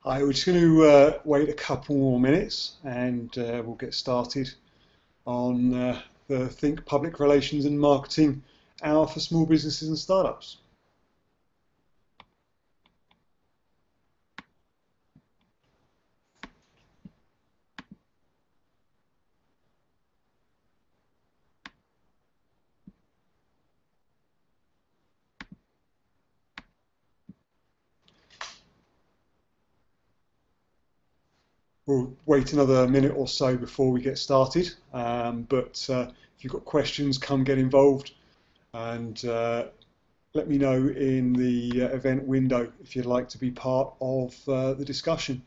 Hi, we're just going to wait a couple more minutes and we'll get started on the Think Public Relations and Marketing Hour for Small Businesses and Startups. We'll wait another minute or so before we get started, but if you've got questions, come get involved and let me know in the event window if you'd like to be part of the discussion.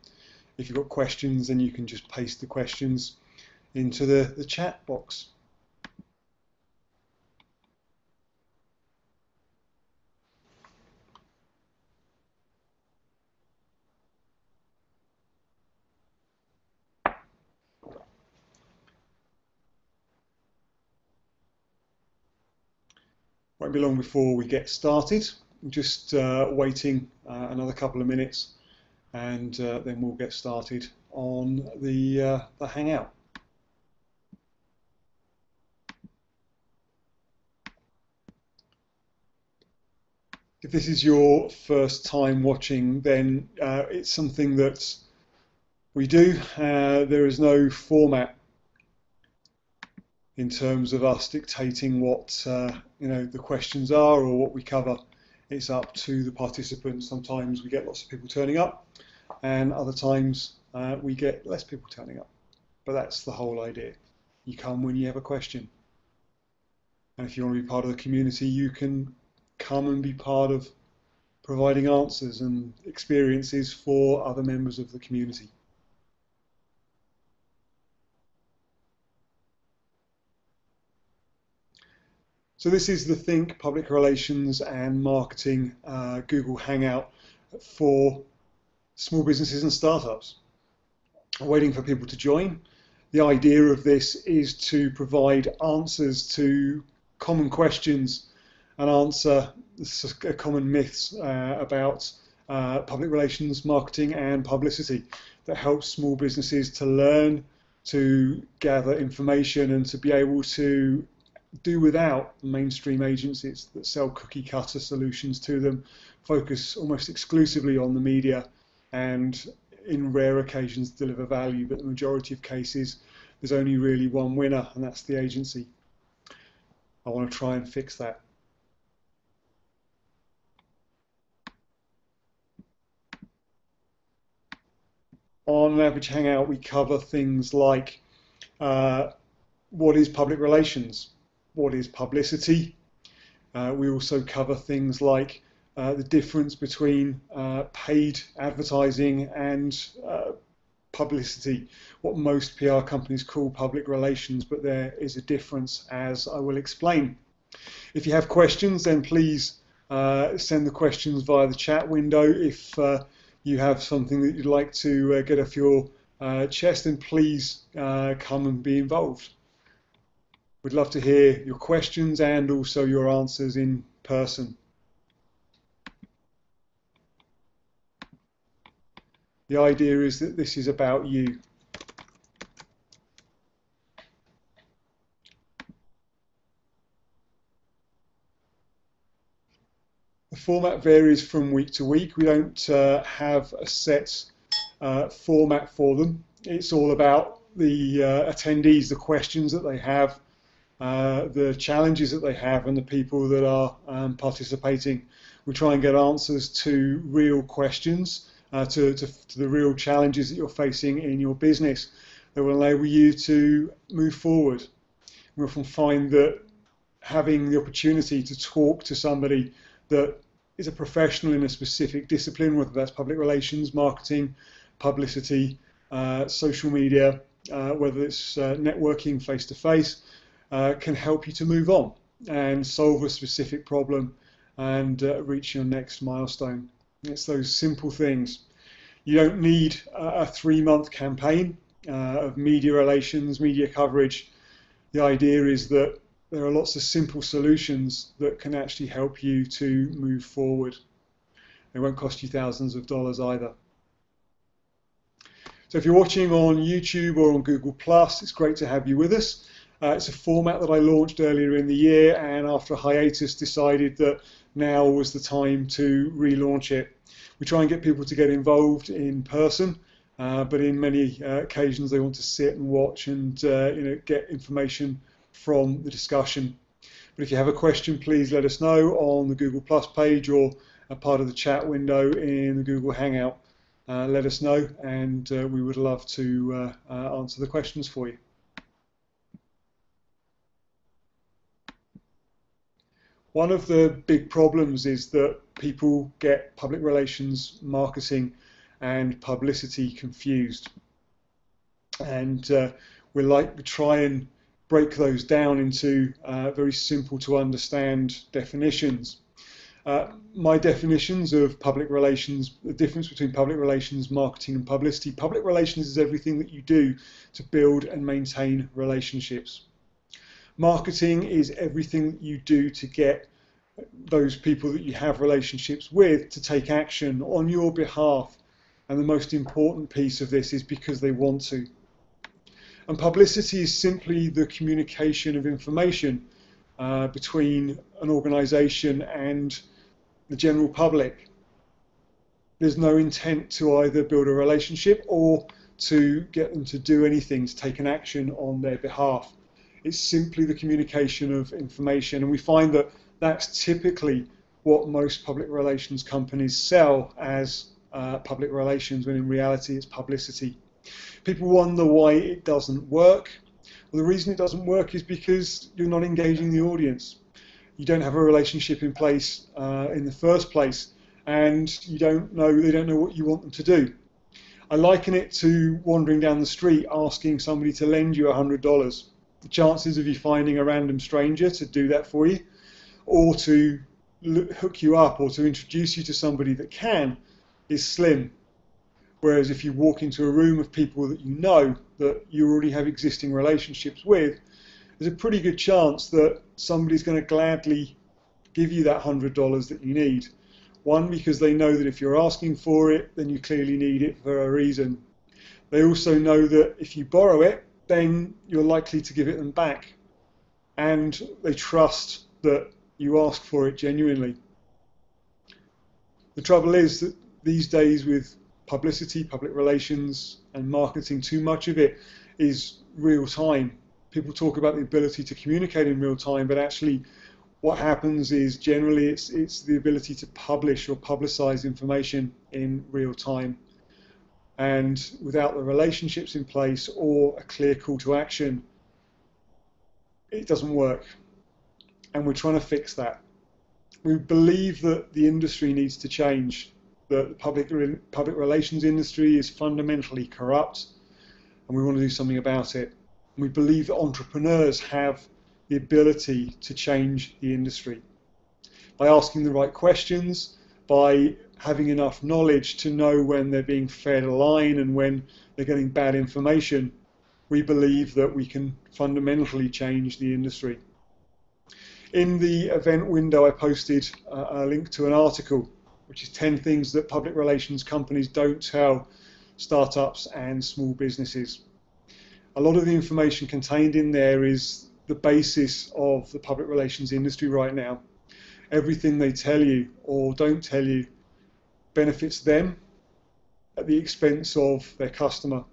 If you've got questions, then you can just paste the questions into the chat box. Won't be long before we get started. I'm just waiting another couple of minutes and then we'll get started on the Hangout. If this is your first time watching, then it's something that we do. There is no format in terms of us dictating what the questions are or what we cover. It's up to the participants. Sometimes we get lots of people turning up, and other times we get less people turning up. But that's the whole idea. You come when you have a question. And if you want to be part of the community, you can come and be part of providing answers and experiences for other members of the community. So this is the Think Public Relations and Marketing Google Hangout for small businesses and startups. I'm waiting for people to join. The idea of this is to provide answers to common questions and answer common myths about public relations, marketing and publicity that helps small businesses to learn, to gather information and to be able to do without mainstream agencies that sell cookie cutter solutions to them, focus almost exclusively on the media and in rare occasions deliver value, but the majority of cases there's only really one winner, and that's the agency. I want to try and fix that. On an average Hangout, we cover things like what is public relations, what is publicity. We also cover things like the difference between paid advertising and publicity, what most PR companies call public relations, but there is a difference, as I will explain. If you have questions, then please send the questions via the chat window. If you have something that you'd like to get off your chest, then please come and be involved. We'd love to hear your questions and also your answers in person. The idea is that this is about you. The format varies from week to week. We don't have a set format for them. It's all about the attendees, the questions that they have, the challenges that they have, and the people that are participating. We try and get answers to real questions, to the real challenges that you're facing in your business that will enable you to move forward. We often find that having the opportunity to talk to somebody that is a professional in a specific discipline, whether that's public relations, marketing, publicity, social media, whether it's networking face-to-face, can help you to move on and solve a specific problem and reach your next milestone. It's those simple things. You don't need a 3-month campaign of media relations, media coverage. The idea is that there are lots of simple solutions that can actually help you to move forward. They won't cost you thousands of dollars either. So if you're watching on YouTube or on Google+, it's great to have you with us. It's a format that I launched earlier in the year, and after a hiatus decided that now was the time to relaunch it. We try and get people to get involved in person, but in many occasions they want to sit and watch and get information from the discussion. But if you have a question, please let us know on the Google Plus page or a part of the chat window in the Google Hangout. Let us know, and we would love to answer the questions for you. One of the big problems is that people get public relations, marketing, and publicity confused. And we like to try and break those down into very simple to understand definitions. My definitions of public relations, the difference between public relations, marketing, and publicity. Public relations is everything that you do to build and maintain relationships. Marketing is everything that you do to get those people that you have relationships with to take action on your behalf. And the most important piece of this is because they want to. And publicity is simply the communication of information between an organization and the general public. There's no intent to either build a relationship or to get them to do anything, to take an action on their behalf. It's simply the communication of information, and we find that that's typically what most public relations companies sell as public relations, when in reality it's publicity. People wonder why it doesn't work. Well, the reason it doesn't work is because you're not engaging the audience. You don't have a relationship in place in the first place, and they don't know what you want them to do. I liken it to wandering down the street asking somebody to lend you $100. The chances of you finding a random stranger to do that for you, or to hook you up, or to introduce you to somebody that can, is slim. Whereas if you walk into a room of people that you know, that you already have existing relationships with, there's a pretty good chance that somebody's going to gladly give you that $100 that you need. One, because they know that if you're asking for it, then you clearly need it for a reason. They also know that if you borrow it, then you're likely to give it them back. And they trust that you ask for it genuinely. The trouble is that these days with publicity, public relations, and marketing, too much of it is real time. People talk about the ability to communicate in real time, but actually what happens is generally it's the ability to publish or publicize information in real time. And without the relationships in place or a clear call to action, it doesn't work. And we're trying to fix that. We believe that the industry needs to change. The public relations industry is fundamentally corrupt, and we want to do something about it. And we believe that entrepreneurs have the ability to change the industry by asking the right questions, by having enough knowledge to know when they're being fed a line and when they're getting bad information. We believe that we can fundamentally change the industry. In the event window, I posted a link to an article, which is 10 things that public relations companies don't tell startups and small businesses. A lot of the information contained in there is the basis of the public relations industry right now. Everything they tell you or don't tell you benefits them at the expense of their customer.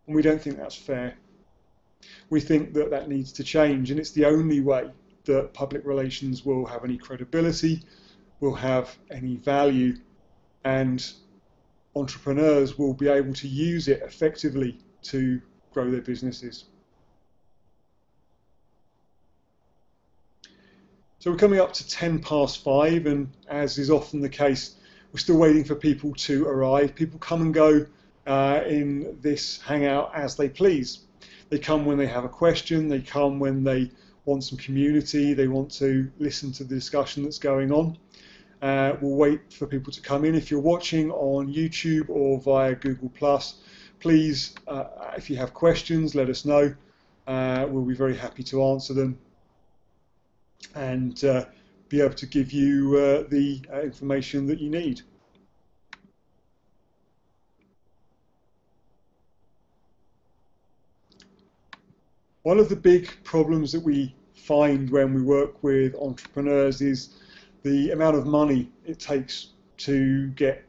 And we don't think that's fair. We think that that needs to change, and it's the only way that public relations will have any credibility, will have any value, and entrepreneurs will be able to use it effectively to grow their businesses. So we're coming up to 5:10, and as is often the case, we're still waiting for people to arrive. People come and go in this hangout as they please. They come when they have a question, they come when they want some community, they want to listen to the discussion that's going on. We'll wait for people to come in. If you're watching on YouTube or via Google+, please, if you have questions, let us know. We'll be very happy to answer them and be able to give you the information that you need. One of the big problems that we find when we work with entrepreneurs is the amount of money it takes to get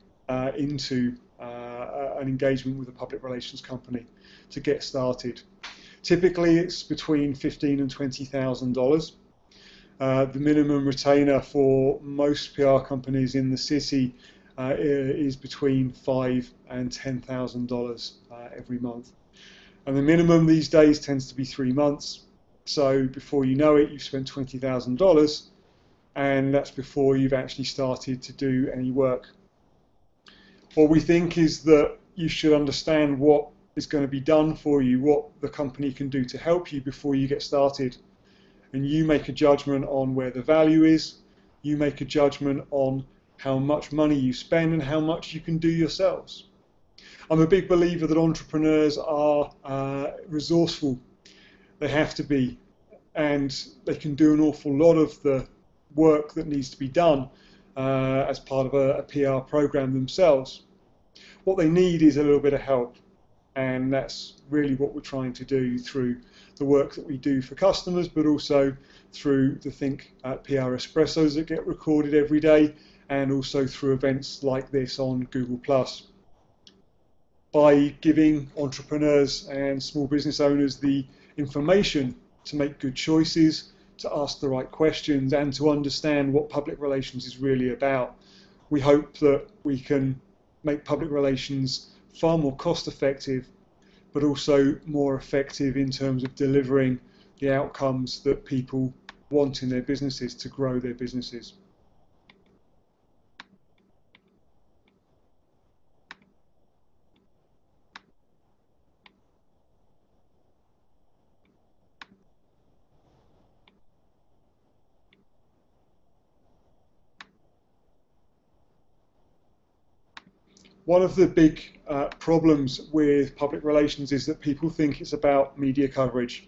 into an engagement with a public relations company to get started. Typically, it's between $15,000 and $20,000. The minimum retainer for most PR companies in the city is between $5,000 and $10,000 every month. And the minimum these days tends to be 3 months. So before you know it, you've spent $20,000, and that's before you've actually started to do any work. What we think is that you should understand what is going to be done for you, what the company can do to help you before you get started. And you make a judgment on where the value is, you make a judgment on how much money you spend and how much you can do yourselves. I'm a big believer that entrepreneurs are resourceful. They have to be, and they can do an awful lot of the work that needs to be done as part of a PR program themselves. What they need is a little bit of help, and that's really what we're trying to do through the work that we do for customers, but also through the Think PR Espressos that get recorded every day, and also through events like this on Google+. By giving entrepreneurs and small business owners the information to make good choices, to ask the right questions, and to understand what public relations is really about, we hope that we can make public relations far more cost effective, but also more effective in terms of delivering the outcomes that people want in their businesses to grow their businesses. One of the big problems with public relations is that people think it's about media coverage.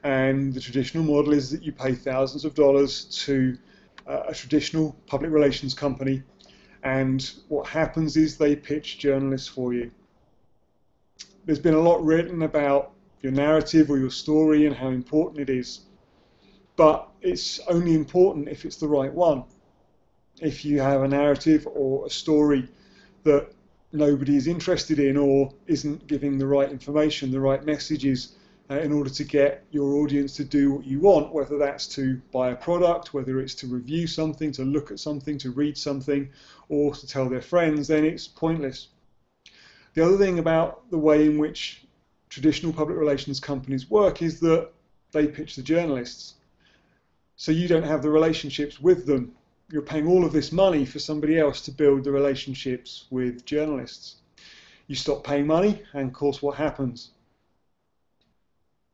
And the traditional model is that you pay thousands of dollars to a traditional public relations company, and what happens is they pitch journalists for you. There's been a lot written about your narrative or your story and how important it is, but it's only important if it's the right one. If you have a narrative or a story that nobody is interested in or isn't giving the right information, the right messages in order to get your audience to do what you want, whether that's to buy a product, whether it's to review something, to look at something, to read something, or to tell their friends, then it's pointless. The other thing about the way in which traditional public relations companies work is that they pitch the journalists. So you don't have the relationships with them. You're paying all of this money for somebody else to build the relationships with journalists. You stop paying money, and of course what happens?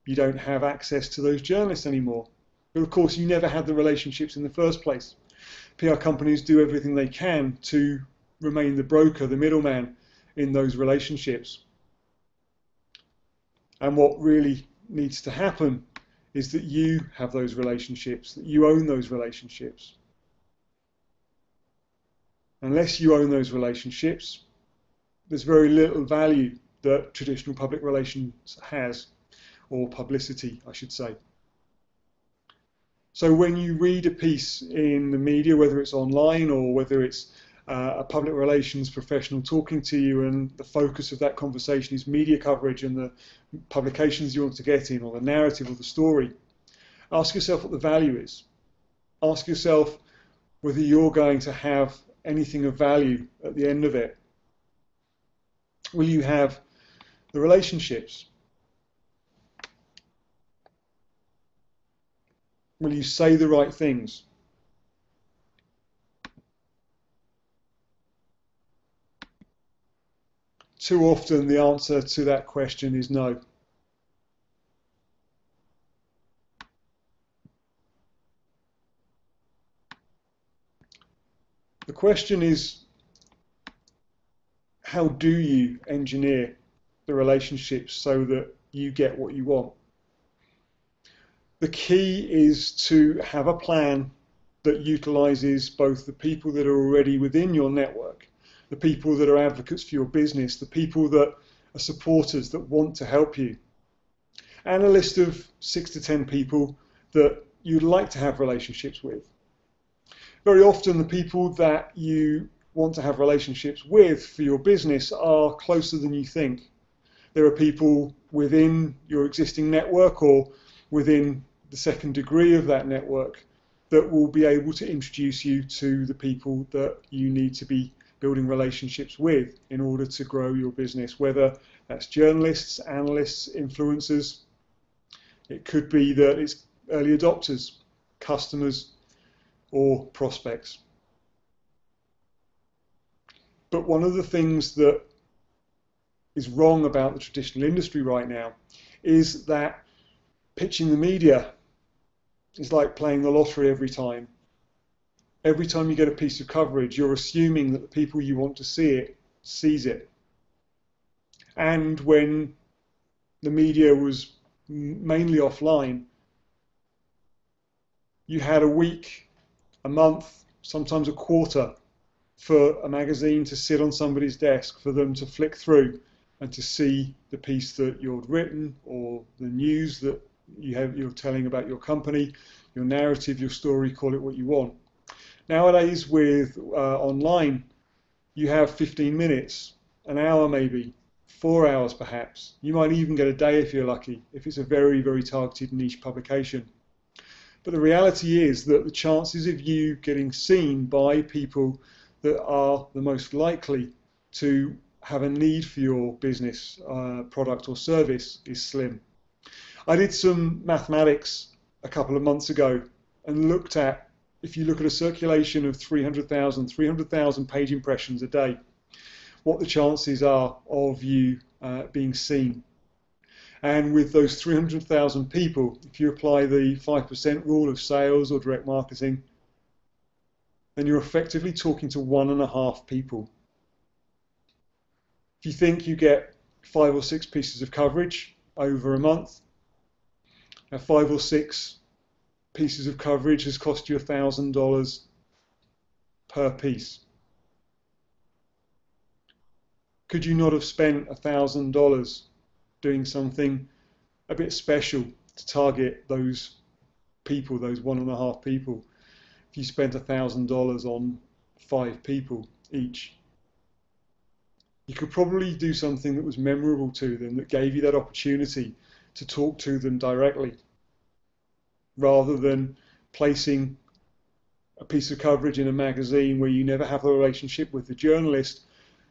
You don't have access to those journalists anymore. But of course you never had the relationships in the first place. PR companies do everything they can to remain the broker, the middleman in those relationships. And what really needs to happen is that you have those relationships, that you own those relationships. Unless you own those relationships, there's very little value that traditional public relations has, or publicity, I should say. So when you read a piece in the media, whether it's online or whether it's a public relations professional talking to you, and the focus of that conversation is media coverage and the publications you want to get in, or the narrative or the story, ask yourself what the value is. Ask yourself whether you're going to have anything of value at the end of it. Will you have the relationships? Will you say the right things? Too often the answer to that question is no. The question is, how do you engineer the relationships so that you get what you want? The key is to have a plan that utilizes both the people that are already within your network, the people that are advocates for your business, the people that are supporters that want to help you, and a list of 6 to 10 people that you'd like to have relationships with. Very often the people that you want to have relationships with for your business are closer than you think. There are people within your existing network or within the second degree of that network that will be able to introduce you to the people that you need to be building relationships with in order to grow your business, whether that's journalists, analysts, influencers. It could be that it's early adopters, customers, or prospects. But one of the things that is wrong about the traditional industry right now is that pitching the media is like playing the lottery every time. Every time you get a piece of coverage, you're assuming that the people you want to see it sees it. And when the media was mainly offline, you had a week, a month, sometimes a quarter for a magazine to sit on somebody's desk, for them to flick through and to see the piece that you'd written or the news that you're telling about your company, your narrative, your story, call it what you want. Nowadays with online, you have 15 minutes, an hour maybe, 4 hours perhaps. You might even get a day if you're lucky, if it's a very, very targeted niche publication. But the reality is that the chances of you getting seen by people that are the most likely to have a need for your business, product or service is slim. I did some mathematics a couple of months ago and looked at, if you look at a circulation of 300,000 page impressions a day, what the chances are of you being seen. And with those 300,000 people, if you apply the 5% rule of sales or direct marketing, then you're effectively talking to 1.5 people. If you think you get 5 or 6 pieces of coverage over a month, now 5 or 6 pieces of coverage has cost you $1,000 per piece. Could you not have spent $1,000 doing something a bit special to target those people, those 1.5 people, if you spent $1,000 on 5 people each? You could probably do something that was memorable to them, that gave you that opportunity to talk to them directly, rather than placing a piece of coverage in a magazine where you never have a relationship with the journalist,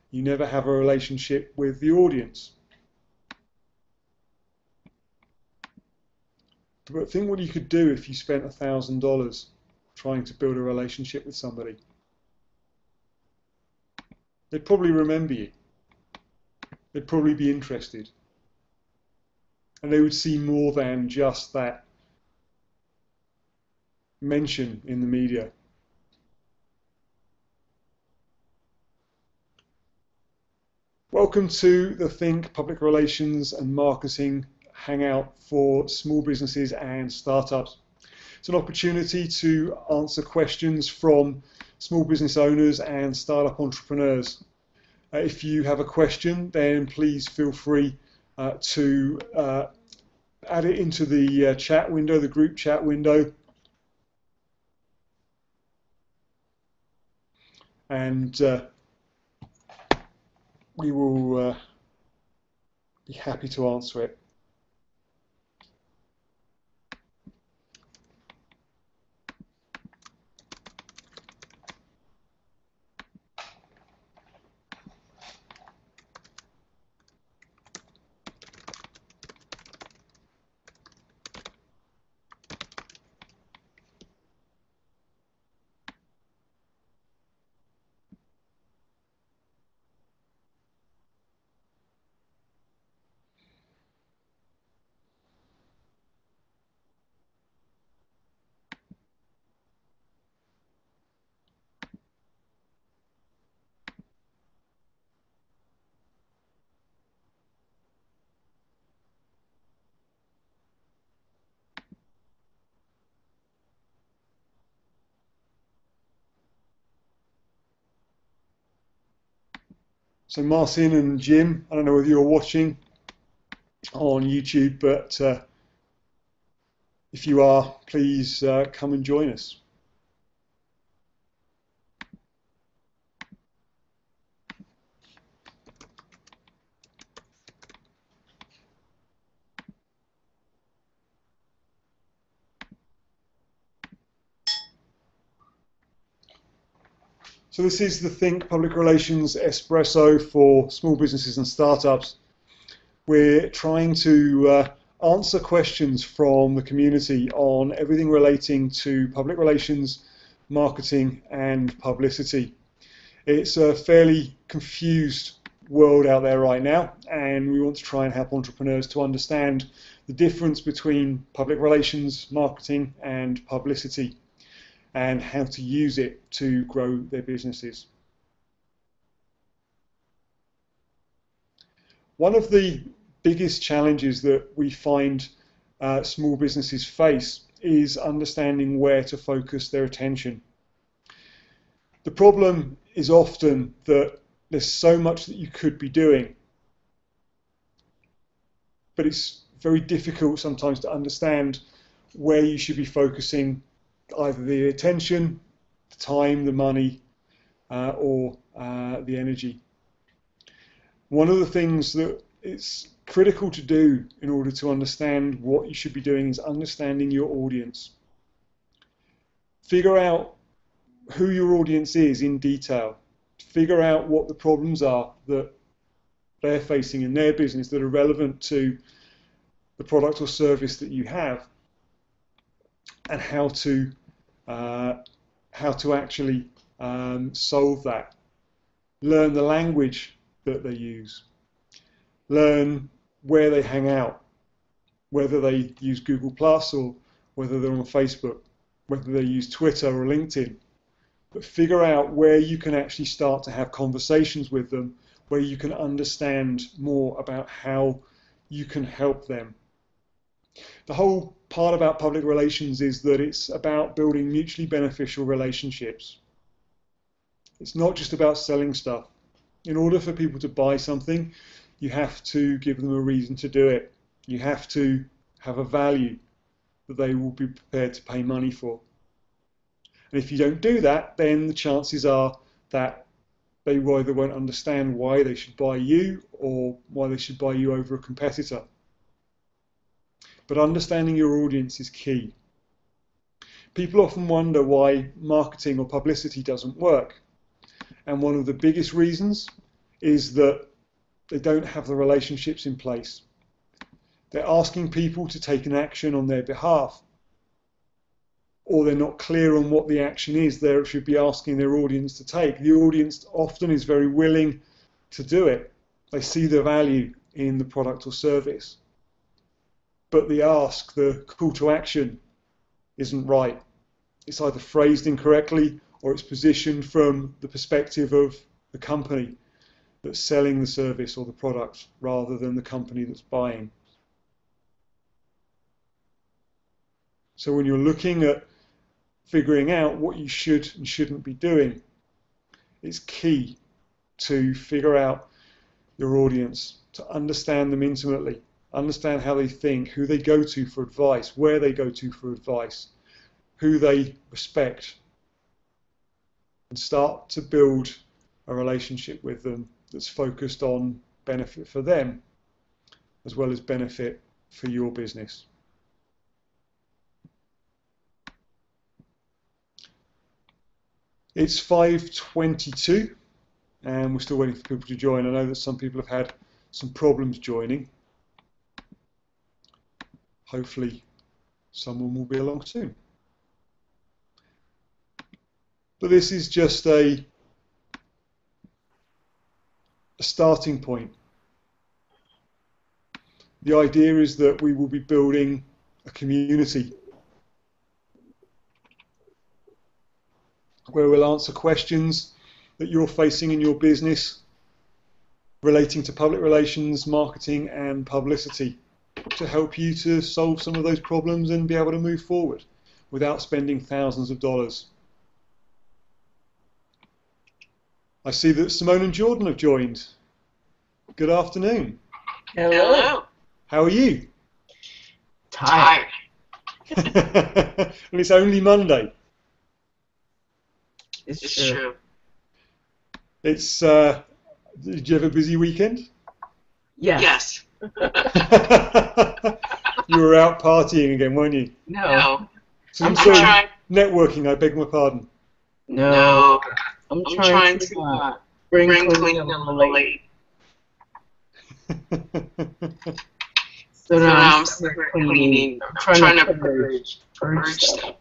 you never have a relationship with the audience. But think what you could do if you spent $1,000 trying to build a relationship with somebody. They'd probably remember you. They'd probably be interested. And they would see more than just that mention in the media. Welcome to the Think Public Relations and Marketing Hangout for small businesses and startups. It's an opportunity to answer questions from small business owners and startup entrepreneurs. If you have a question, then please feel free to add it into the chat window, the group chat window. And we will be happy to answer it. So Martin and Jim, I don't know whether you're watching, on YouTube, but if you are, please come and join us. So this is the Think Public Relations Espresso for small businesses and startups. We're trying to answer questions from the community on everything relating to public relations, marketing, and publicity. It's a fairly confused world out there right now, and we want to try and help entrepreneurs to understand the difference between public relations, marketing, and publicity, and how to use it to grow their businesses. One of the biggest challenges that we find small businesses face is understanding where to focus their attention. The problem is often that there's so much that you could be doing, but it's very difficult sometimes to understand where you should be focusing either the attention, the time, the money, or the energy. One of the things that it's critical to do in order to understand what you should be doing is understanding your audience. Figure out who your audience is in detail. Figure out what the problems are that they're facing in their business that are relevant to the product or service that you have, and how to actually solve that. Learn the language that they use. Learn where they hang out, whether they use Google Plus or whether they're on Facebook, whether they use Twitter or LinkedIn. But figure out where you can actually start to have conversations with them, where you can understand more about how you can help them. The whole part about public relations is that it's about building mutually beneficial relationships. It's not just about selling stuff. In order for people to buy something, you have to give them a reason to do it. You have to have a value that they will be prepared to pay money for. And if you don't do that, then the chances are that they either won't understand why they should buy you or why they should buy you over a competitor. But understanding your audience is key. People often wonder why marketing or publicity doesn't work. And one of the biggest reasons is that they don't have the relationships in place. They're asking people to take an action on their behalf, or they're not clear on what the action is they should be asking their audience to take. The audience often is very willing to do it. They see the value in the product or service. But the ask, the call to action, isn't right. It's either phrased incorrectly or it's positioned from the perspective of the company that's selling the service or the product rather than the company that's buying. So when you're looking at figuring out what you should and shouldn't be doing, it's key to figure out your audience, to understand them intimately, understand how they think, who they go to for advice, where they go to for advice, who they respect, and start to build a relationship with them that's focused on benefit for them as well as benefit for your business. It's 5:22 and we're still waiting for people to join. I know that some people have had some problems joining. Hopefully someone will be along soon. But this is just a starting point. The idea is that we will be building a community where we'll answer questions that you're facing in your business relating to public relations, marketing, and publicity to help you to solve some of those problems and be able to move forward without spending thousands of dollars. I see that Simone and Jordan have joined. Good afternoon. Hello. How are you? Tired. And it's only Monday. It's true. It's, did you have a busy weekend? Yes. You were out partying again, weren't you? No. So, so networking, I beg my pardon. No. I'm trying to bring clean a little late. So now I'm cleaning. I'm trying to purge stuff.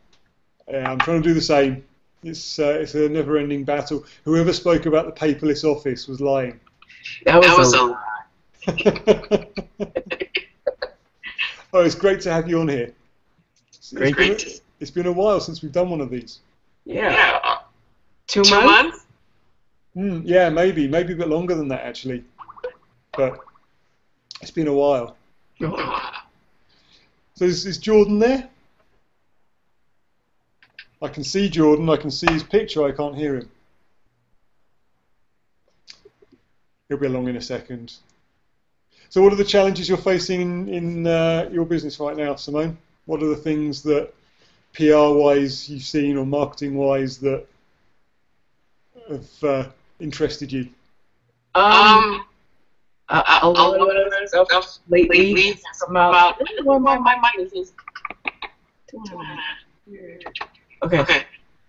Yeah, I'm trying to do the same. It's a never-ending battle. Whoever spoke about the paperless office was lying. That was a lie. Oh, it's great to have you on here. It's been a while since we've done one of these. Yeah. 2 months? Yeah, maybe a bit longer than that actually. But it's been a while. So is Jordan there? I can see Jordan, I can see his picture, I can't hear him. He'll be along in a second. So what are the challenges you're facing in your business right now, Simone? What are the things that PR-wise you've seen or marketing-wise that have interested you? A lot of stuff lately has come out. My mind is okay.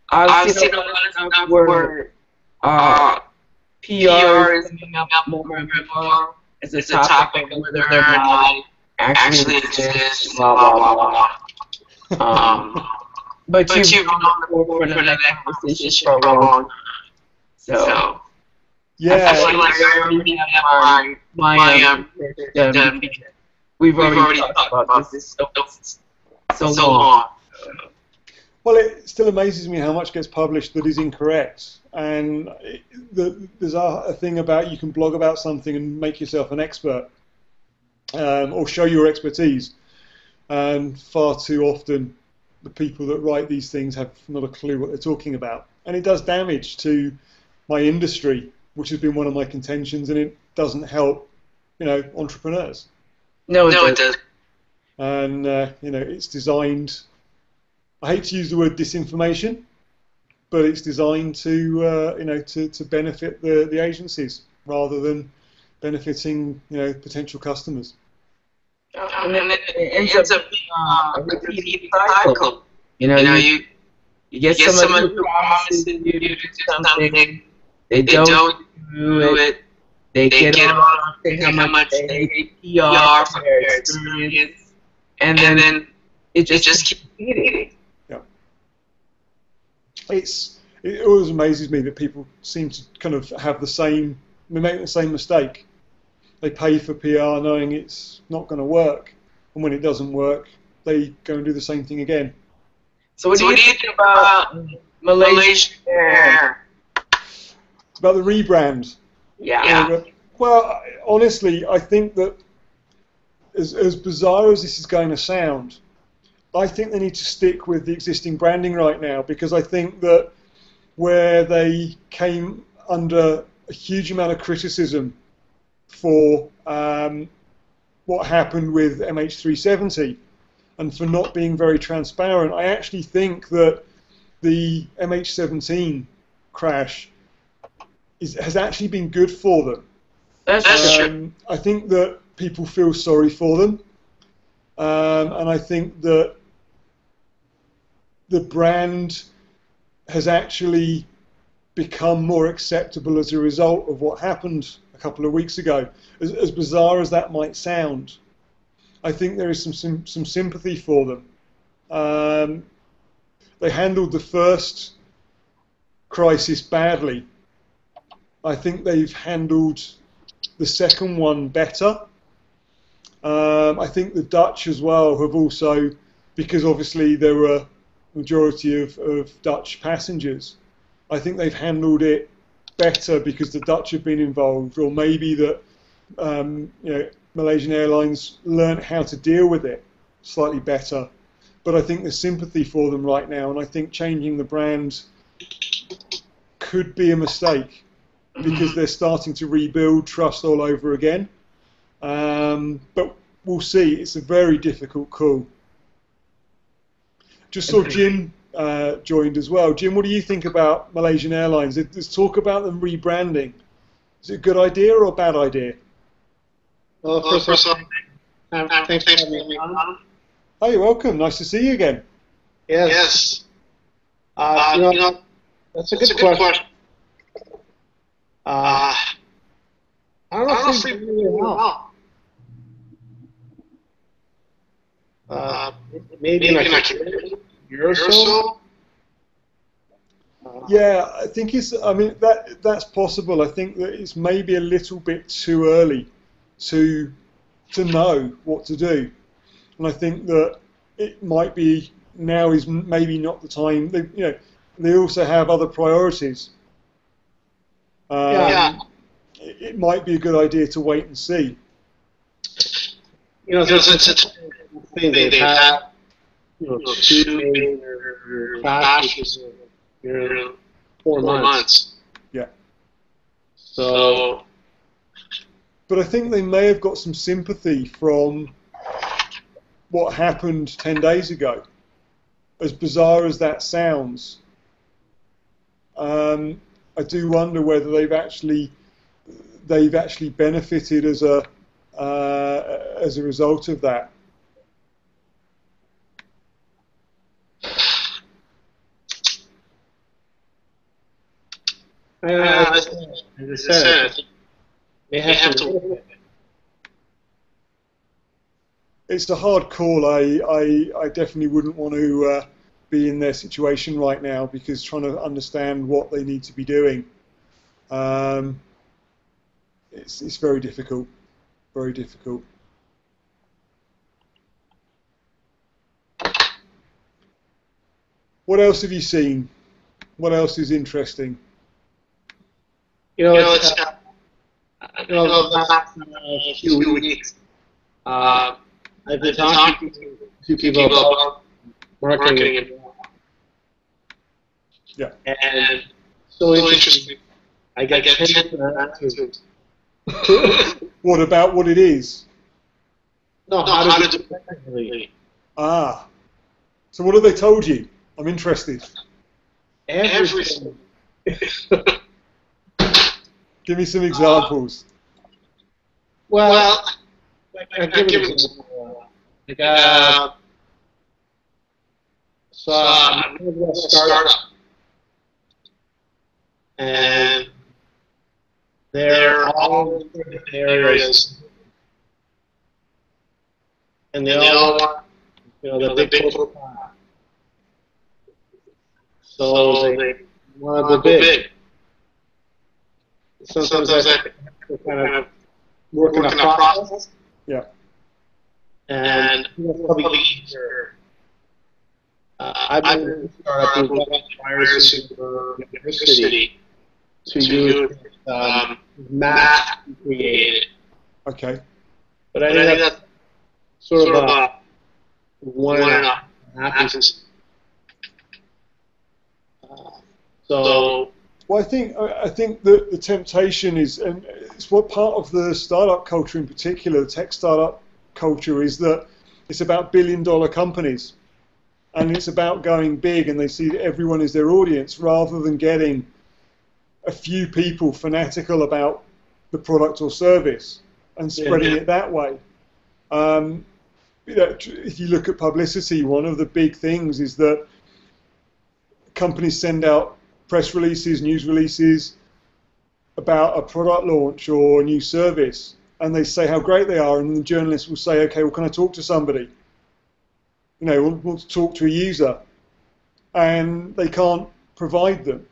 I've seen a lot of stuff where PR is coming up more and more as a topic, whether or not it actually exists, blah, blah, blah. But you've been on the forefront of that conversation for a long time. So, yeah. I feel like I already have my we've already talked about this so long. Well, it still amazes me how much gets published that is incorrect. And there's a thing about you can blog about something and make yourself an expert or show your expertise. And far too often, the people that write these things have not a clue what they're talking about. And it does damage to my industry, which has been one of my contentions, and it doesn't help, entrepreneurs. No, it does. And, it's designed, I hate to use the word disinformation, but it's designed to, to benefit the agencies rather than benefiting, potential customers. And then it ends up being a repeated cycle. You get someone who promises you to do something, they don't do it, they get on, say how much they PR for their experience, and then it just keeps repeating. Yeah. It always amazes me that people seem to kind of have they make the same mistake. They pay for PR knowing it's not going to work, and when it doesn't work, they go and do the same thing again. So what do you think about Malaysia Air? It's about the rebrand. Yeah. Well, honestly, I think that as bizarre as this is going to sound, I think they need to stick with the existing branding right now, because I think that where they came under a huge amount of criticism for what happened with MH370 and for not being very transparent, I actually think that the MH17 crash has actually been good for them. That's true. I think that people feel sorry for them, and I think that the brand has actually become more acceptable as a result of what happened a couple of weeks ago. As bizarre as that might sound, I think there is some sympathy for them. They handled the first crisis badly. I think they've handled the second one better. I think the Dutch as well have also, because obviously there were a majority of Dutch passengers, I think they've handled it better because the Dutch have been involved, or maybe that Malaysian Airlines learnt how to deal with it slightly better. But I think there's sympathy for them right now, and I think changing the brand could be a mistake because they're starting to rebuild trust all over again. But we'll see. It's a very difficult call. Just saw Jim joined as well. Jim, what do you think about Malaysian Airlines? There's talk about them rebranding. Is it a good idea or a bad idea? Well, first off, thanks for having me on. Oh, you're welcome. Nice to see you again. Yes. That's a good question. I don't know if we really know. Maybe in like a year or so. Yeah, I think that's possible. I think that it's maybe a little bit too early to know what to do, and I think that it might be now is maybe not the time. They also have other priorities. It might be a good idea to wait and see. It's a thing they have. Two major clashes in 4 months. Yeah. So. But I think they may have got some sympathy from what happened 10 days ago. As bizarre as that sounds, I do wonder whether they've actually benefited as a result of that. As I said, they have to. It's a hard call. I definitely wouldn't want to be in their situation right now, because trying to understand what they need to be doing, it's very difficult. Very difficult. What else have you seen? What else is interesting? The last few weeks, I've been talking to people about marketing. Yeah. And so interesting. I get 10 different answers. What about what it is? No, how to do it technically. Ah. So what have they told you? I'm interested. Everything. Give me some examples. Well, I'll give you an example. So I'm going to a startup. And they're all in different areas. And they all want, the big profile. So they want to go big. Sometimes I kind of work in a process. Yeah. And it's probably easier. I've been in a startup with viruses for university to use math created. Okay. But I think that's sort of a one and a half. So. Well, I think that the temptation is, and it's what part of the startup culture in particular, the tech startup culture, is that it's about billion-dollar companies, and it's about going big, and they see that everyone is their audience, rather than getting a few people fanatical about the product or service and spreading it that way. If you look at publicity, one of the big things is that companies send out press releases, news releases about a product launch or a new service, and they say how great they are, and the journalist will say, okay, well, can I talk to somebody? We'll talk to a user, and they can't provide them.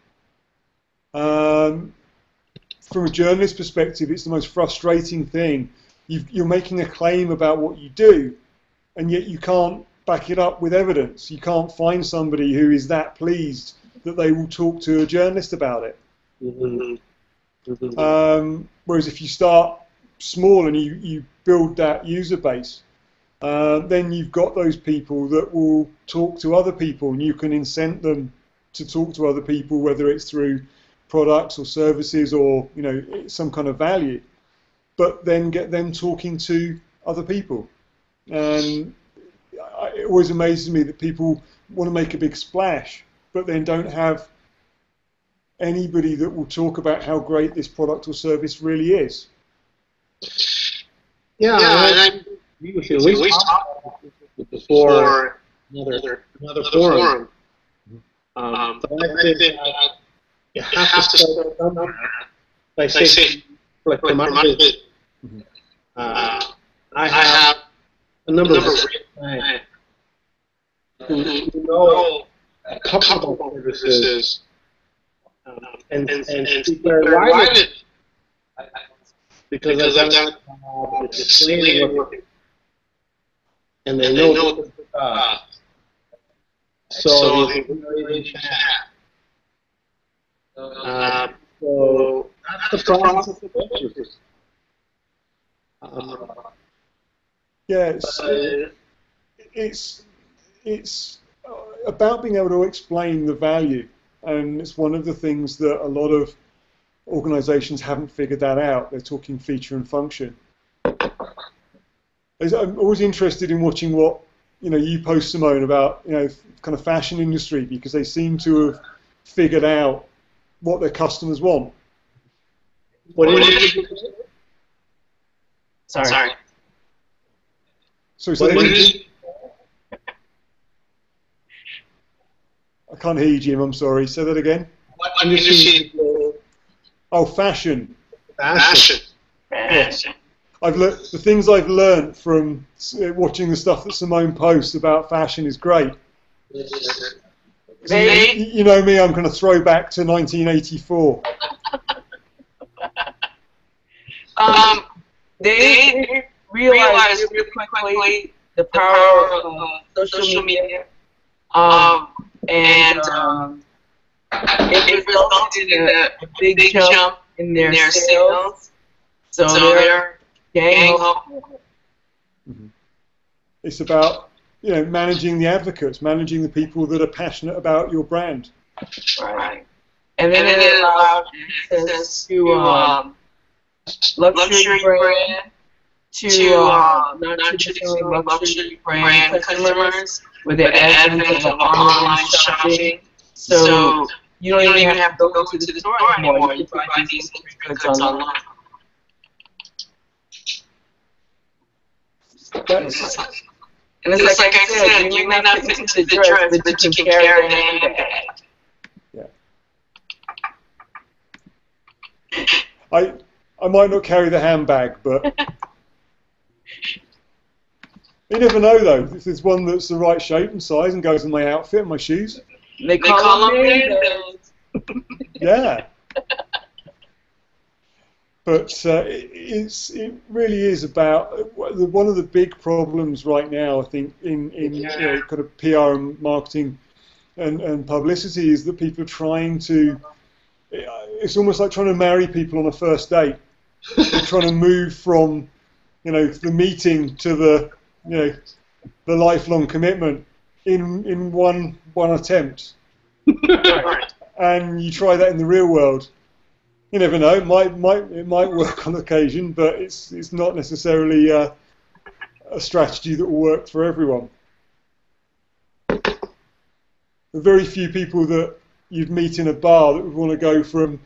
From a journalist perspective, it's the most frustrating thing. You're making a claim about what you do, and yet you can't back it up with evidence. You can't find somebody who is that pleased that they will talk to a journalist about it. Whereas if you start small and you build that user base, then you've got those people that will talk to other people, and you can incent them to talk to other people, whether it's through products or services or some kind of value, but then get them talking to other people. And it always amazes me that people want to make a big splash, but then don't have anybody that will talk about how great this product or service really is. Yeah, and we talked about this before another forum. But I think you have to start somewhere. Like say, like for my business, I have a number of clients who know a couple of services and why did because I've done explaining what and they know so they can really chat. So that's the process of business. Yeah, it's about being able to explain the value, and it's one of the things that a lot of organizations haven't figured that out. They're talking feature and function. I'm always interested in watching what you post, Simone, about kind of fashion industry, because they seem to have figured out what their customers want. What is it? Sorry. So I can't hear you, Jim. I'm sorry. Say that again. What industry? Oh, fashion. Fashion. I've learned the things I've learned from watching the stuff that Simone posts about fashion is great. You know me, I'm going to throw back to 1984. They realized really quickly the power of social media, and it resulted in a big jump in their sales. So they're gang up. It's about managing the advocates, managing the people that are passionate about your brand. Right. And then it allowed access to luxury brand, to non-traditional luxury brand customers with the advent of online shopping. So you don't even have to go to the store anymore. You can buy these goods online. And it's like I said, you may not fit into the dress, but you can carry the handbag. Yeah. I might not carry the handbag, but you never know though. If there's one that's the right shape and size and goes in my outfit and my shoes. They call them handbags. Yeah. But it really is about one of the big problems right now, I think, in kind of PR and marketing and publicity is that people are trying to. It's almost like trying to marry people on a first date. They're trying to move from, the meeting to the lifelong commitment in one attempt. And you try that in the real world. You never know. It might work on occasion, but it's not necessarily a strategy that will work for everyone. There are very few people that you'd meet in a bar that would want to go from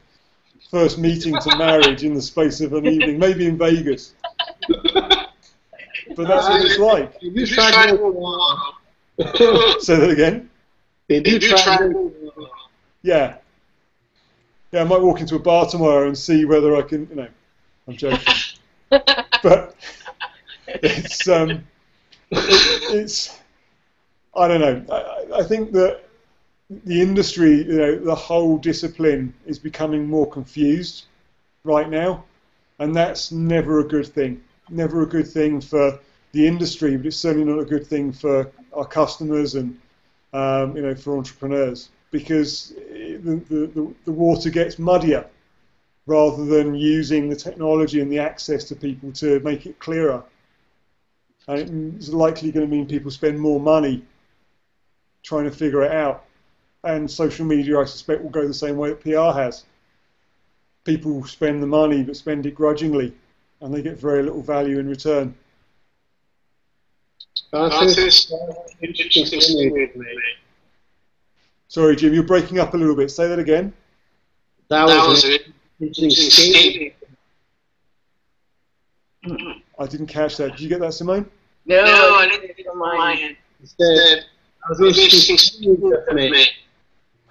first meeting to marriage in the space of an evening, maybe in Vegas. But that's what it's like. They do try to Say that again. They do try. Yeah. Yeah, I might walk into a bar tomorrow and see whether I can, I'm joking. But it's I don't know. I think that the industry, the whole discipline is becoming more confused right now, and that's never a good thing. Never a good thing for the industry, but it's certainly not a good thing for our customers and for entrepreneurs, because the water gets muddier rather than using the technology and the access to people to make it clearer. And it's likely going to mean people spend more money trying to figure it out. And social media, I suspect, will go the same way that PR has. People spend the money, but spend it grudgingly, and they get very little value in return. Francis, interesting statement. Sorry, Jim, you're breaking up a little bit. Say that again. That was an interesting statement. I didn't catch that. Did you get that, Simone? No, I didn't get mine. Instead, that was an interesting statement to me.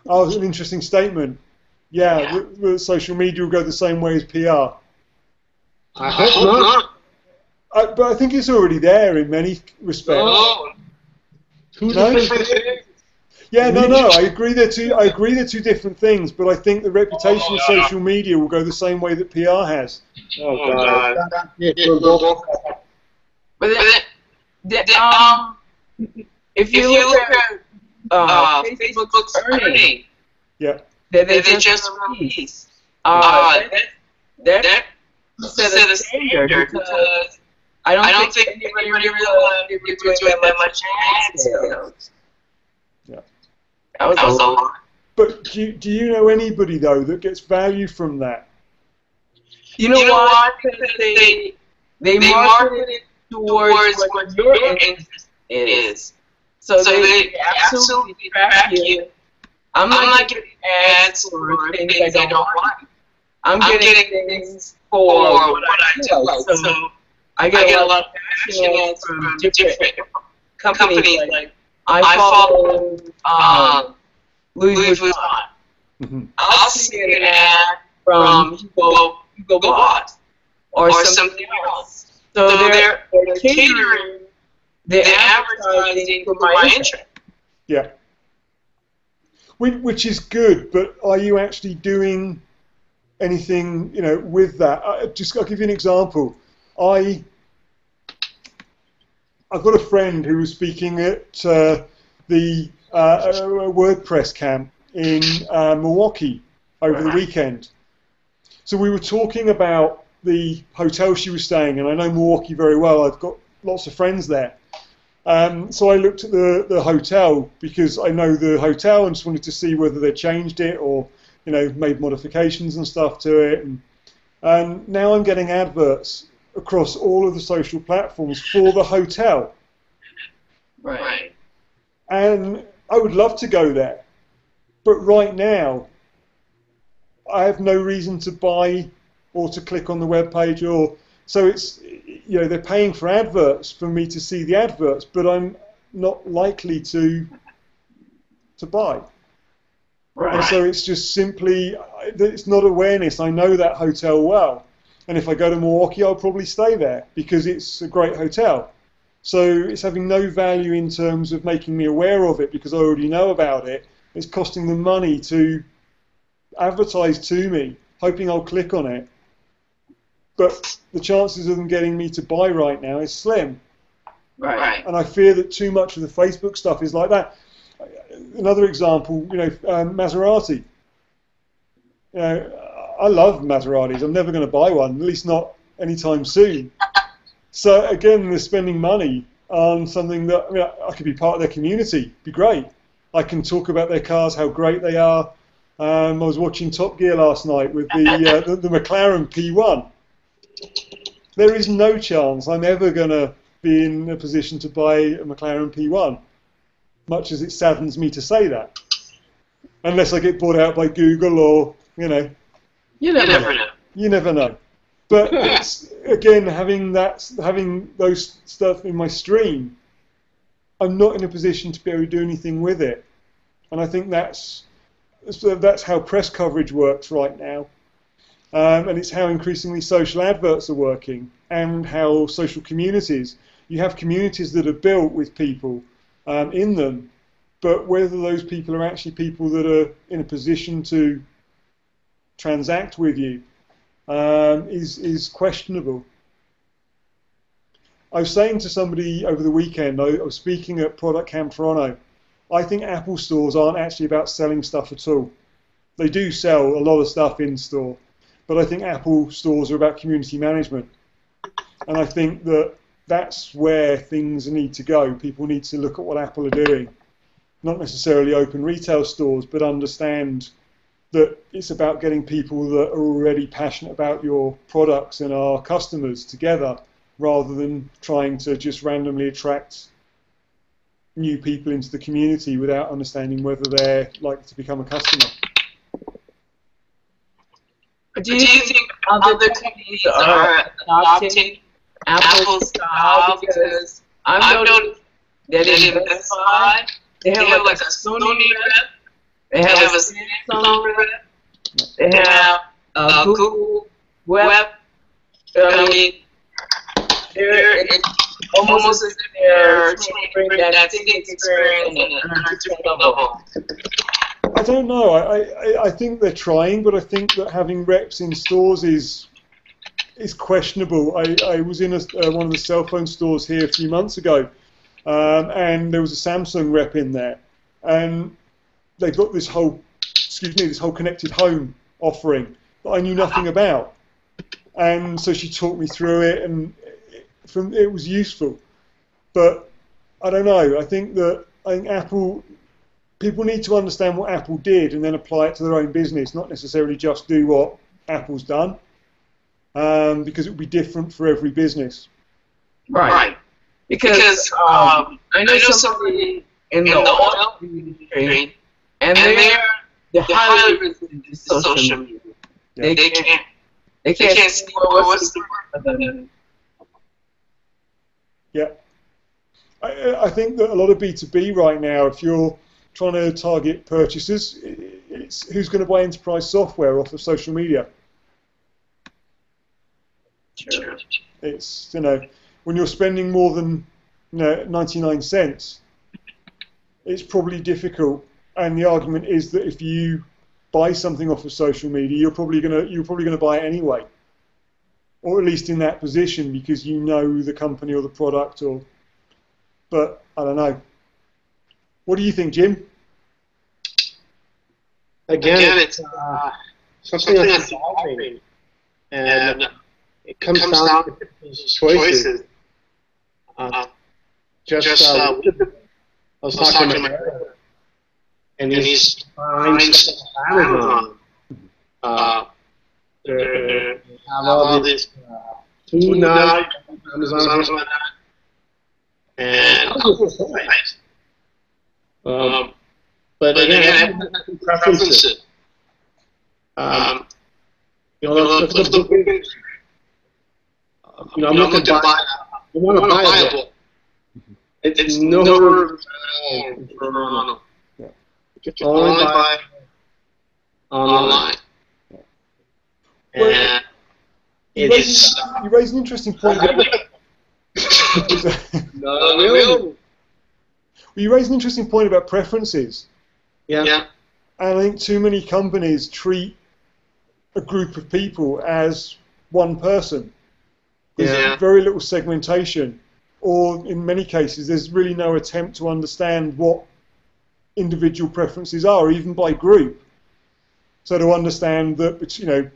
Oh, it was an interesting statement. Yeah. The social media will go the same way as PR. I hope not. But I think it's already there in many respects. Oh, two No? different things. Yeah, no. I agree they're two different things. But I think the reputation of social media will go the same way that PR has. Oh, God. We're both. But if you look at Facebook's earnings, Yeah. that they just released, that set a standard because I don't think anybody really was doing that much ad sales. Yeah. That was a lot. But do you know anybody though that gets value from that? You know what? Because they market it towards what your interest is. So they absolutely track you. I'm not getting ads for things I don't like. I'm getting things for what I like. So I get a lot of passion ads from different companies. Like I follow Louis Vuitton. Mm-hmm. I'll see an ad from Hugo Boss or something else. So they're catering the advertising for my interest. Yeah. Which is good, but are you actually doing anything, with that? I'll give you an example. I've got a friend who was speaking at the WordPress camp in Milwaukee over the weekend. So we were talking about the hotel she was staying in. I know Milwaukee very well. I've got lots of friends there. So I looked at the hotel because I know the hotel and just wanted to see whether they changed it or, made modifications and stuff to it. And now I'm getting adverts across all of the social platforms for the hotel. Right. And I would love to go there. But right now, I have no reason to buy or to click on the webpage so it's, they're paying for adverts for me to see the adverts, but I'm not likely to buy. Right. And so it's just simply, it's not awareness. I know that hotel well. And if I go to Milwaukee, I'll probably stay there because it's a great hotel. So it's having no value in terms of making me aware of it because I already know about it. It's costing them money to advertise to me, hoping I'll click on it. But the chances of them getting me to buy right now is slim. Right. And I fear that too much of the Facebook stuff is like that. Another example, Maserati. I love Maseratis. I'm never going to buy one, at least not anytime soon. So again, they're spending money on something that I could be part of their community. It'd be great. I can talk about their cars, how great they are. I was watching Top Gear last night with the McLaren P1. There is no chance I'm ever going to be in a position to buy a McLaren P1, much as it saddens me to say that. Unless I get bought out by Google or, You never know. You never know. But it's, again, having those stuff in my stream, I'm not in a position to be able to do anything with it. And I think that's how press coverage works right now. And it's how increasingly social adverts are working and how social communities, you have communities that are built with people in them, but whether those people are actually people that are in a position to transact with you is questionable. I was saying to somebody over the weekend, I was speaking at Product Camp Toronto, I think Apple stores aren't actually about selling stuff at all. They do sell a lot of stuff in store, but I think Apple stores are about community management. And I think that's where things need to go. People need to look at what Apple are doing. Not necessarily open retail stores, but understand that it's about getting people that are already passionate about your products and are customers together, rather than trying to just randomly attract new people into the community without understanding whether they're likely to become a customer. Do you think other companies are adopting Apple's style? Because I've noticed that in Best Buy, they have like a Sony rep, they have a Samsung rep, they have a Google Web. I mean, it's almost as if they're trying to bring that same experience on a different level. I don't know. I think they're trying, but I think that having reps in stores is questionable. I was in one of the cell phone stores here a few months ago, and there was a Samsung rep in there, and they got this whole connected home offering that I knew nothing about, and so she talked me through it, and it was useful. But I don't know. I think Apple. People need to understand what Apple did and then apply it to their own business, not necessarily just do what Apple's done, because it would be different for every business. Right. Because I know somebody in the oil industry, and they're highly resistant to social media. Yeah. They can't see what's the. Yeah. I think that a lot of B2B right now, if you're trying to target purchasers, it's who's going to buy enterprise software off of social media. Sure. It's, when you're spending more than 99 cents, it's probably difficult. And the argument is that if you buy something off of social media, you're probably gonna buy it anyway, or at least in that position because you know the company or the product. But I don't know. What do you think, Jim? Again, it's something that's evolving, and it comes down to choices. I was talking to my brother, and he's buying stuff on Amazon. They have all this food now, Amazon, and I was surprised. But again, I have preferences. Look at the book industry. I'm looking to buy. I want to buy a book. It's nowhere in Toronto. You can only buy online. And you raise an interesting point. No, really. You raise an interesting point about preferences. Yeah. And I think too many companies treat a group of people as one person. There's very little segmentation, or in many cases, there's really no attempt to understand what individual preferences are, even by group. So to understand that,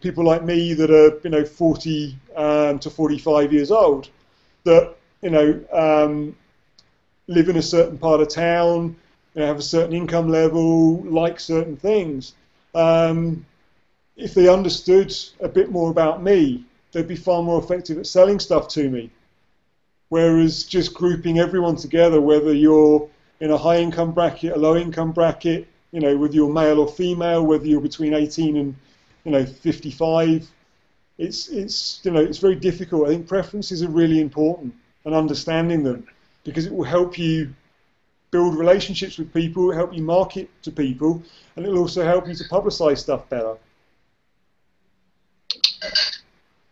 people like me that are, 40 to 45 years old, that, live in a certain part of town, have a certain income level, like certain things. If they understood a bit more about me, they'd be far more effective at selling stuff to me. Whereas just grouping everyone together, whether you're in a high income bracket, a low income bracket, whether you're male or female, whether you're between 18 and 55, it's very difficult. I think preferences are really important, and understanding them, because it will help you build relationships with people, help you market to people, and it'll also help you to publicize stuff better.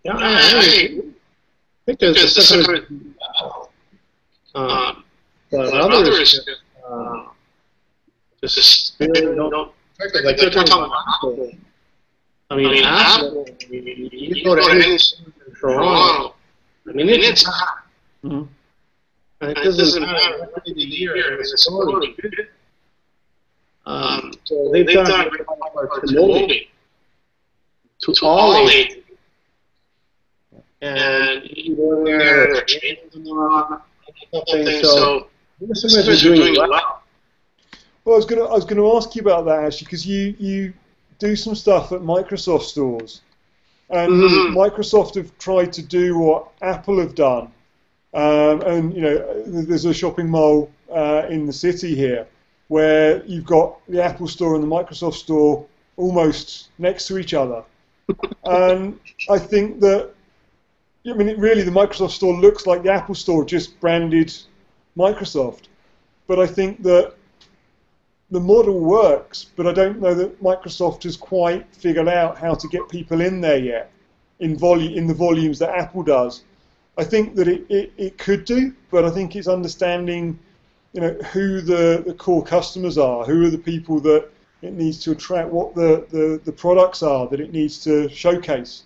Yeah, I think there's a separate. But others just don't. Like they're talking about Apple. I mean, Apple. You go to any store in Toronto. I mean, it's hot. Mm-hmm. And it doesn't matter what the year it's going to. So they've done a great part promoting to all ages. And you go there, so they're doing well. Well, I was gonna ask you about that actually, because you do some stuff at Microsoft stores, and Microsoft have tried to do what Apple have done, and there's a shopping mall in the city here, where you've got the Apple Store and the Microsoft Store almost next to each other. And I think that, I mean, really the Microsoft Store looks like the Apple Store, just branded Microsoft. But I think that the model works, but I don't know that Microsoft has quite figured out how to get people in there yet, in the volumes that Apple does. I think that it could do, but I think it's understanding, who the core customers are, who are the people that it needs to attract, what the products are that it needs to showcase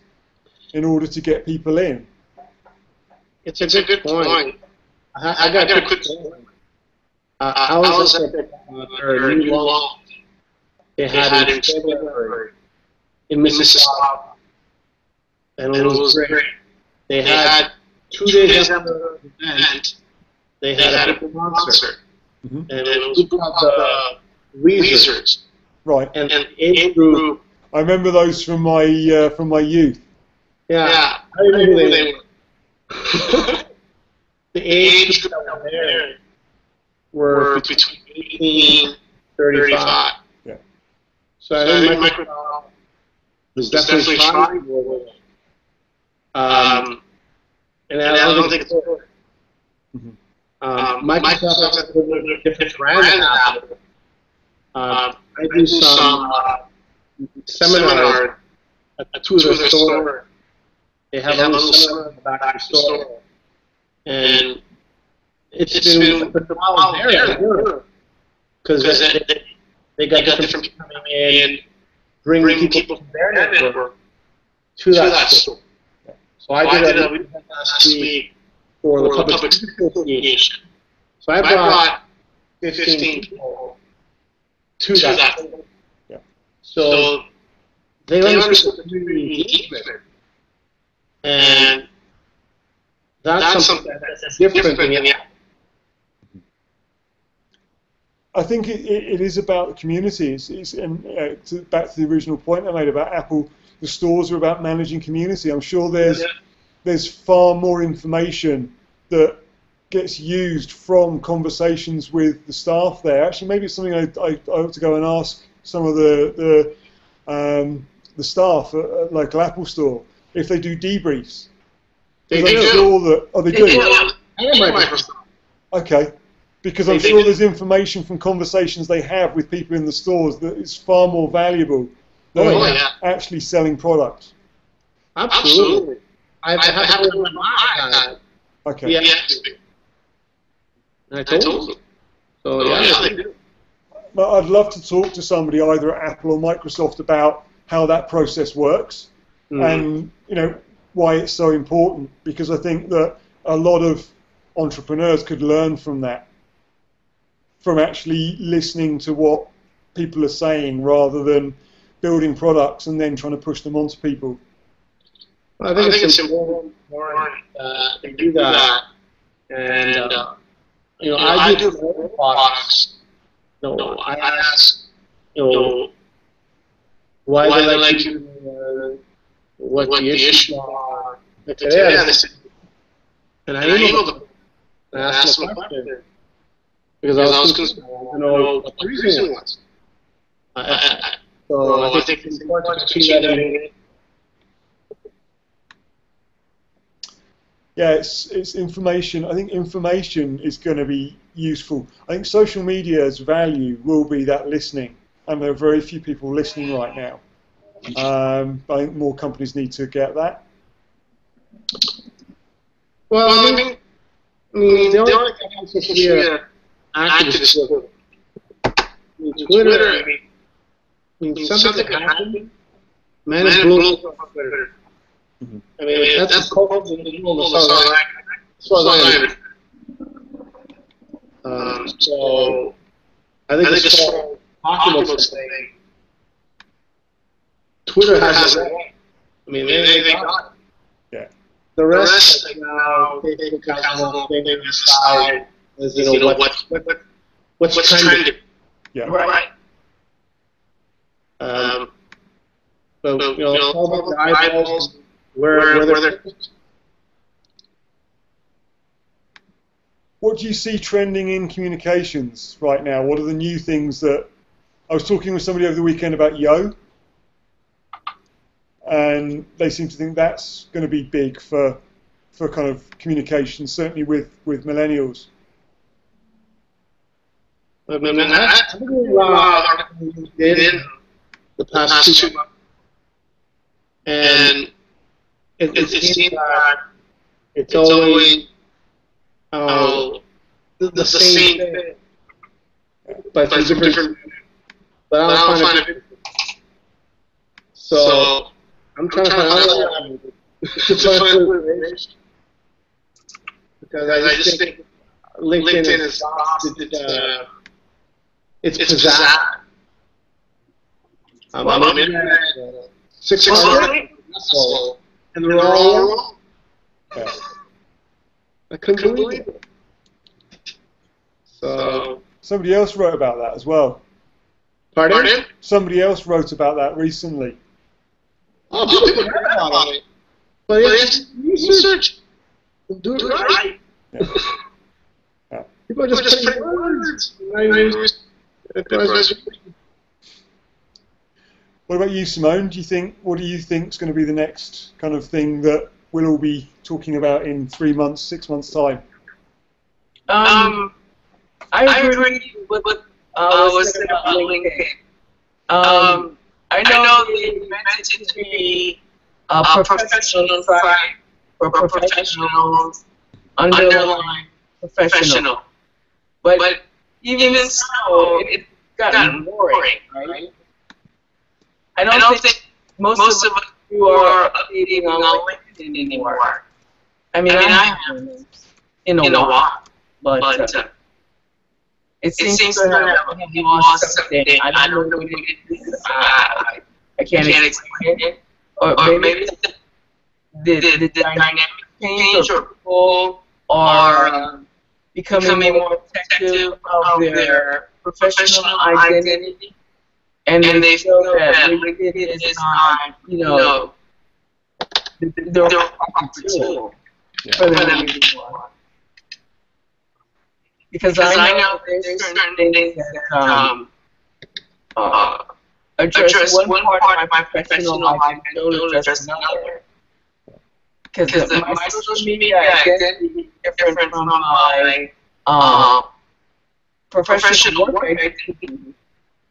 in order to get people in. It's a good point. I got a quick point. I was at their new launch they had in February in Mississauga, and it was great. They had 2 days after the event, they had a big concert, and it was called the Weezers. Right. And age group. I remember those from my youth. Yeah. I remember who they were. The age group out there were between 18 and 35. Yeah. So I think Microsoft was definitely trying to work with it. And I don't think it's working. Microsoft has a different brand than Apple. I do some seminars at two of their stores. They have a little seminar in the back of the store. And it's been a while there because they got different people coming in, bringing people from their network to that store. So I did a week last week for the Public Association. So I brought 15 people to that store. Yeah. So they understood the community engagement. And that's something that's different than the Apple. I think it is about the community. Back to the original point I made about Apple, the stores are about managing community. I'm sure there's far more information that gets used from conversations with the staff there. Actually, maybe it's something I ought to go and ask some of the staff at local Apple store if they do debriefs. They do. They do. Okay. Because I'm sure there's information from conversations they have with people in the stores that is far more valuable than actually selling products. Absolutely. I have it in my Okay. Yeah. I told them. So yeah. But I'd love to talk to somebody either at Apple or Microsoft about how that process works and why it's so important, because I think that a lot of entrepreneurs could learn from that, from actually listening to what people are saying rather than building products and then trying to push them onto people. Well, I think it's important to do that. And, I do products. I ask, why they like you, what the issues are. And I emailed them and asked them a question. Because I was concerned to know what the reason was. So I think it's important to keep that in. Yeah, it's information. I think information is going to be useful. I think social media's value will be that listening, and there are very few people listening right now. I think more companies need to get that. Well, I think the only social media activists Twitter. Something can happen. Man is blown up on Twitter. I mean, that's the culture in the world as far as I understand. So I think it's so Oculus thing. Twitter has a way. I mean, they got it. Yeah. The rest now, Facebook has a little thing aside. As what's trending. Yeah. Right. So all about the eyeballs, where they're. what do you see trending in communications right now? What are the new things that... I was talking with somebody over the weekend about Yo, and they seem to think that's going to be big for kind of communication, certainly with millennials. I mean, I think in the past 2 months, and it seems that it's always the same thing, but from different. But I don't find it. So I'm trying to find out because I just think LinkedIn has lost its pizzazz. I'm in 600, and they're all wrong. I couldn't believe it. So somebody else wrote about that as well. Pardon? Somebody else wrote about that recently. Oh, people heard about it. But it's research. Do it right. Yeah. People are just putting words. What about you, Simone? What do you think is going to be the next kind of thing that we'll all be talking about in 3 months, 6 months' time? I agree with what was said about LinkedIn. I know they invented to be a professional site for professionals, underline professional. But even so, it's gotten boring, right? I don't think most of us who are updating on LinkedIn anymore. I mean, I haven't in a while, but it seems to have lost something. I don't know what it is. I can't explain it. Or maybe the dynamic change, or people are becoming more protective of their professional identity. And they feel that LinkedIn is not, the proper tool for them to do more. Because I know there's certain things that address one part of my professional life and don't address another. Because my social media identity is different from my professional work identity.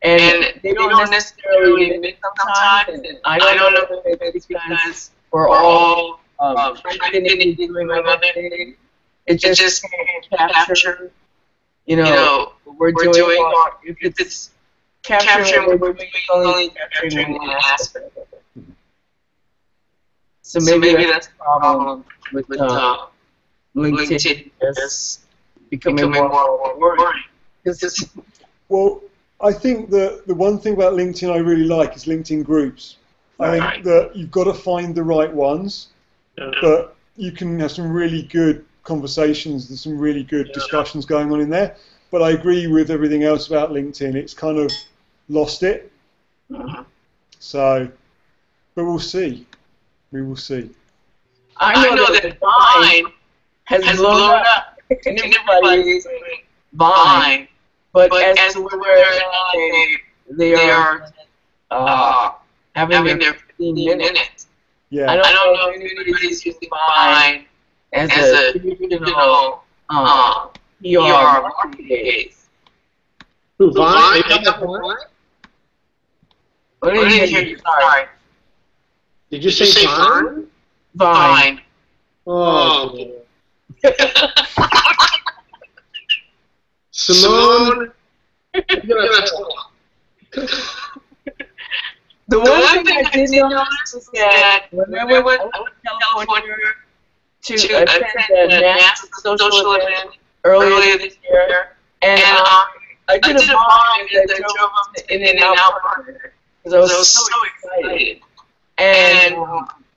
And they don't necessarily mix sometimes. And I don't know if it's because we're all trying to doing other things. It just can't capture, what we're doing, or if it's capturing what we're doing, only capturing one aspect of it. So maybe that's the problem with LinkedIn just becoming more boring. Well, I think that the one thing about LinkedIn I really like is LinkedIn groups. I think that you've got to find the right ones, but you can have some really good conversations and some really good discussions going on in there. But I agree with everything else about LinkedIn. It's kind of lost it. So, but we'll see. We will see. I know that Vine has blown up. And everybody's Vine. But as to where they are having their 15 minutes. Yeah. I don't know if anybody's using Vine as a traditional PR marketing base. Who, Vine? I didn't hear you. Sorry. Did you say Vine? Vine. Oh. Simone, the one thing I did notice was that when I went to California to attend the national social event earlier this year, and I did a Vine that drove up to In-N-Out Burger because I was so excited. And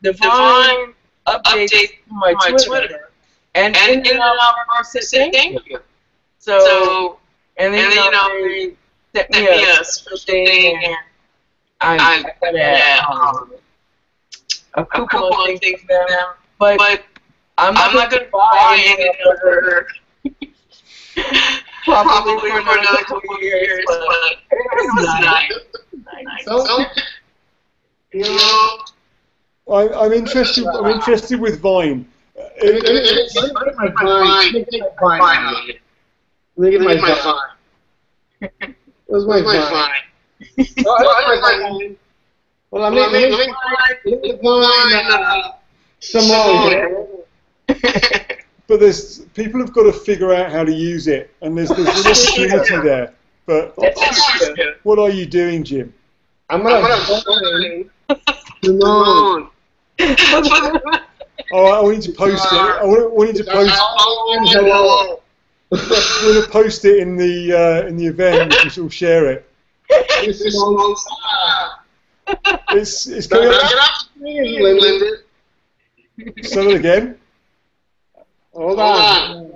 the Vine updates to my Twitter, and In-N-Out Burger said thank you. So, and then they sent me a special thing, and I got a couple of things from them, but I'm not going to buy any burger Probably for another couple of years, but it was nice. So, you know, I'm interested. I'm interested with Vine. let me get my Vine. Let me get my Vine. Where's my Vine? Well, let me find Simone. But there's people have got to figure out how to use it, and there's an opportunity there. But what are you doing, Jim? I'm gonna find Simone. Oh, I want you to post it. I want you to post. Hello. We're going to post it in the event. We'll share it. It's coming up. Say it again. Hold on.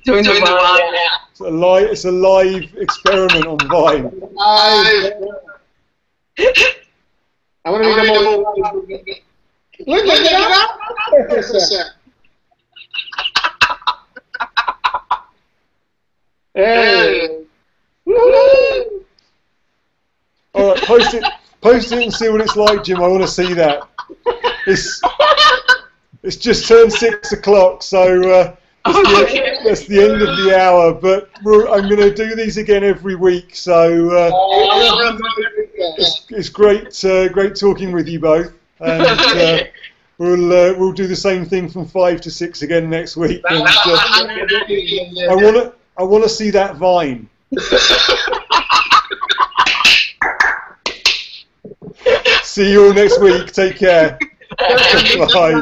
Doing the Vine now. It's a live experiment on Vine. I want to make a more. Look at that. Hey. All right, post it and see what it's like, Jim. I want to see that. It's just turned 6 o'clock, so that's the end of the hour. But I'm going to do these again every week, so it's great talking with you both. And we'll do the same thing from 5 to 6 again next week. And, I want to see that Vine. See you all next week. Take care. Bye.